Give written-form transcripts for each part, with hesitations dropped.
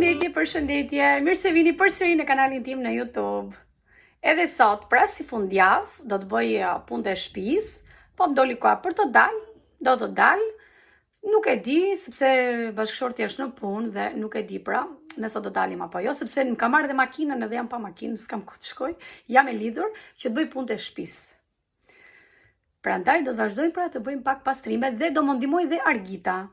Përshëndetje, mirë se vini përsëri në kanalin tim në YouTube. Edhe sot, pra si fundjavë, do të bëj punë të shtëpisë, po më doli koha për të dalë, do të dalë. Nuk e di, sepse bashkëshorti është në punë dhe nuk e di pra, nëse do dalim apo jo, sepse më kam marrë dhe makinën edhe jam pa makinë, s'kam ku të shkoj, jam e lidhur që të bëj punë të shtëpisë. Prandaj do të vazhdojmë pra të bëjmë pak pastrime dhe do më ndihmoj dhe Argita.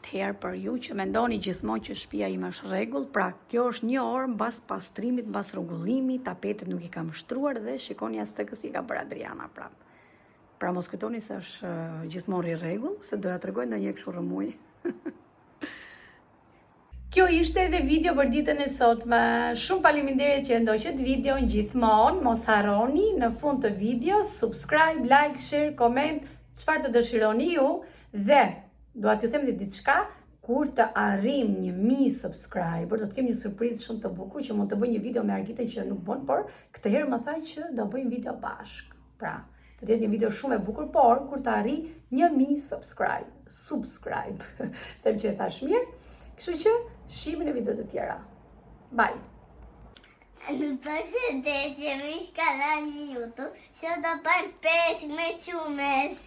Atëherë për ju që mendoni gjithmonë që shtëpia ime është rregull, pra kjo është 1 orë mbas pastrimit, mbas rrugullimit, tapetet nuk i kam shtruar dhe shikoni as tek si ka bërë Adriana prap. Pra mos kujtoni se është gjithmonë i rregull, se doja t'rregoj ndonjë kështu rrëmuj. Kjo ishte edhe video për ditën e sotme. Shumë faleminderit që ndoqët videon gjithmonë. Mos harroni në fund të videos subscribe, like, share, comment, çfarë të dëshironi ju dhe dua t'ju them diçka, kur të arrim 1000 subscriber, do të kem një surprizë shumë të bukur që mund të bëj një video me Argitën që nuk bën, por këtë herë më tha që do bëjmë video bashk. Pra, do të jetë një video shumë e bukur, por kur të arri 1000 subscribe. Them që e thash mirë. Kështu që shihemi në video të tjera. Bye. Përshëndetje, mish kanali YouTube, që do bëjmë peshk me qumesh.